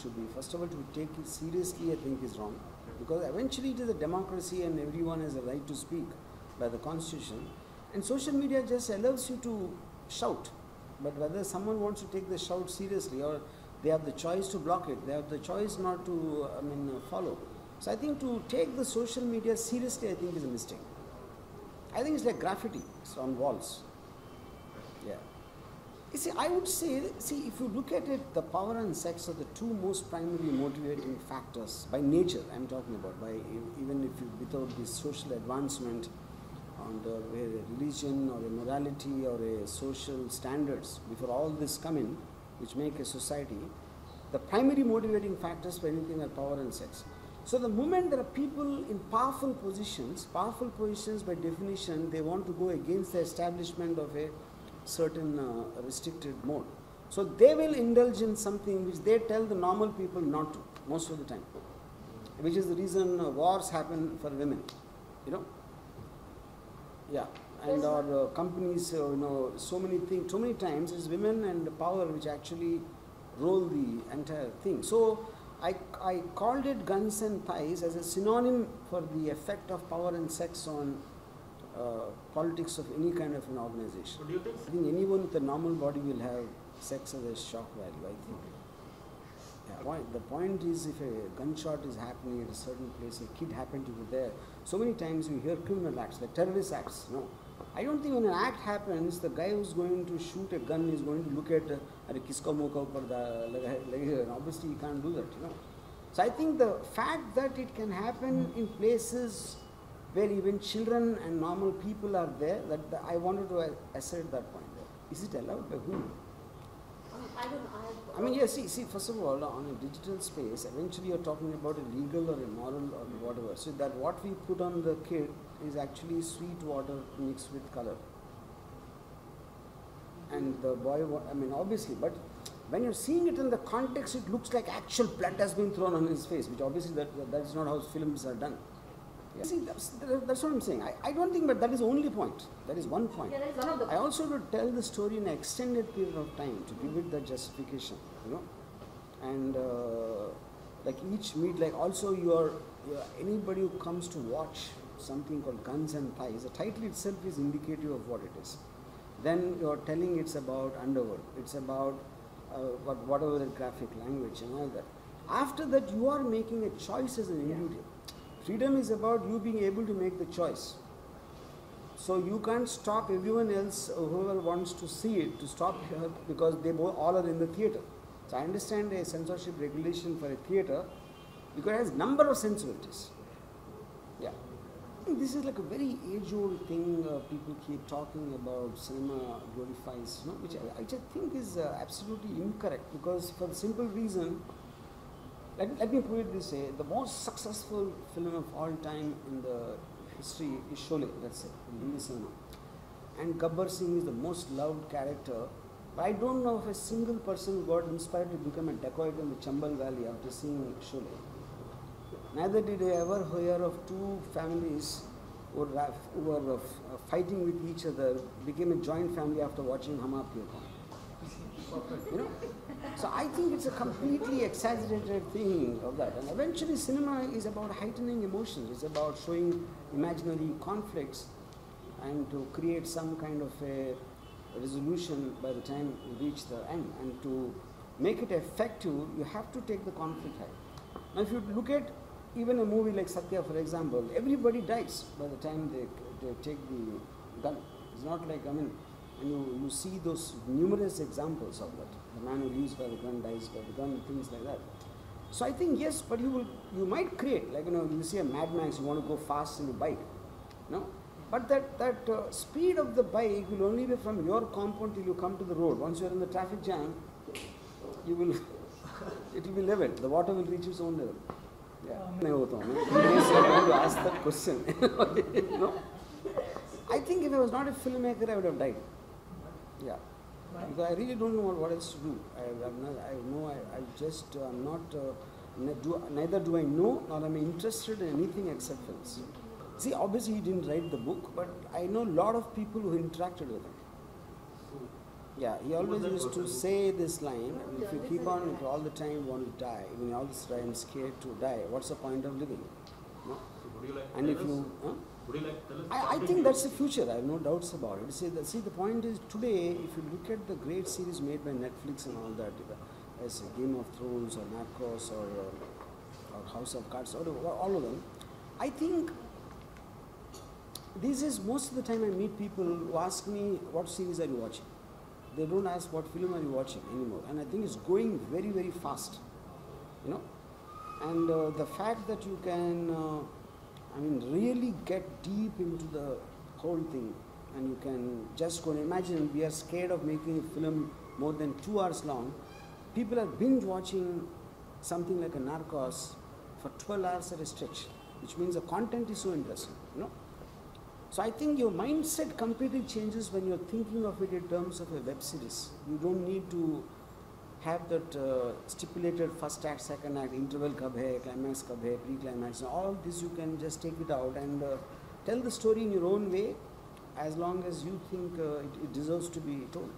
should be. First of all, to take it seriously, I think is wrong. Because eventually it is a democracy and everyone has a right to speak by the constitution. And social media just allows you to shout. But whether someone wants to take the shout seriously, or they have the choice to block it, they have the choice not to, follow. So I think to take the social media seriously, I think is a mistake. I think it's like graffiti, it's on walls. Yeah. You see, I would say, if you look at it, the power and sex are the two most primarily motivating factors by nature. I'm talking about even if without this social advancement on the religion or a morality or a social standards, before all this come in, which make a society, the primary motivating factors for anything are power and sex. So the moment there are people in powerful positions by definition, they want to go against the establishment of a certain restricted mode. So they will indulge in something which they tell the normal people not to, most of the time. Which is the reason wars happen for women, Yeah, and our companies, so many things, so many times it's women and power which actually roll the entire thing. So I called it guns and thighs as a synonym for the effect of power and sex on politics of any kind of an organization. What do you think? I think anyone with a normal body will have sex as a shock value, I think. Yeah, the point is, if a gunshot is happening at a certain place, a kid happened to be there, so many times you hear criminal acts, like terrorist acts. No, I don't think when an act happens, the guy who's going to shoot a gun is going to look at kisko moka upar, obviously you can't do that, So I think the fact that it can happen in places where even children and normal people are there, I wanted to assert that point there. Is it allowed by whom? I mean, yeah, see, first of all, on a digital space, eventually you're talking about a legal or a moral or whatever. So that what we put on the kid is actually sweet water mixed with color. And the boy, obviously, but when you're seeing it in the context, it looks like actual blood has been thrown on his face, which obviously that is not how films are done. Yeah. See, that's what I'm saying. I don't think, but that is the only point. That is one point. Yeah, that is one of the I also would tell the story in an extended period of time to give it the justification, And like each meet, like also anybody who comes to watch something called Guns and Thighs, the title itself is indicative of what it is. Then you're telling it's about underworld, it's about whatever the graphic language and all that. After that, you are making a choice as an individual. Freedom is about you being able to make the choice. So you can't stop everyone else, whoever wants to see it, to stop here because they all are in the theatre. So I understand a censorship regulation for a theatre because it has number of sensibilities. Yeah. I think this is like a very age-old thing people keep talking about, cinema glorifies, which I just think is absolutely incorrect, because for the simple reason, let me put it this way, the most successful film of all time in the history is Sholay, let's say, in Hindi cinema. And Gabbar Singh is the most loved character, but I don't know of a single person who got inspired to become a dacoit in the Chambal Valley after seeing Sholay. Neither did I ever hear of two families who were fighting with each other, became a joint family after watching Hum Aapke Kaun. So I think it's a completely exaggerated thing of that. And eventually cinema is about heightening emotions. It's about showing imaginary conflicts and to create some kind of a resolution by the time you reach the end. And to make it effective, you have to take the conflict high. Now if you look at even a movie like Satya, for example, everybody dies by the time they take the gun. It's not like, and you see those numerous examples of that. The man who lives by the gun dies by the gun, things like that. So I think yes, but you might create, like you see a Mad Max, you want to go fast in a bike, But that speed of the bike will only be from your compound till you come to the road. Once you are in the traffic jam, it will be leveled. The water will reach its own level. Yeah. I want to ask that question. I think if I was not a filmmaker, I would have died. Yeah. Because I really don't know what else to do. Neither do I know, nor am I interested in anything except films. See, obviously he didn't write the book, but I know a lot of people who interacted with him. Yeah, he always used to say this line, if you keep on it all the time, you want to die. When you all this time scared to die, what's the point of living? No? Would you like And to if tell us? you, Would you like to tell us? I think that's the future. I have no doubts about it. See, the point is today, if you look at the great series made by Netflix and all that, as Game of Thrones or Narcos or House of Cards, or all of them, I think this is most of the time I meet people who ask me, what series are you watching? They don't ask what film are you watching anymore. And I think it's going very, very fast, you know. And the fact that you can, really get deep into the whole thing, and you can just go and imagine, we are scared of making a film more than 2 hours long. People are binge watching something like a Narcos for 12 hours at a stretch, which means the content is so interesting, you know. So I think your mindset completely changes when you're thinking of it in terms of a web series. You don't need to have that stipulated first act, second act, interval kab hai, climax kab hai, pre-climax. All this you can just take it out and tell the story in your own way, as long as you think it deserves to be told.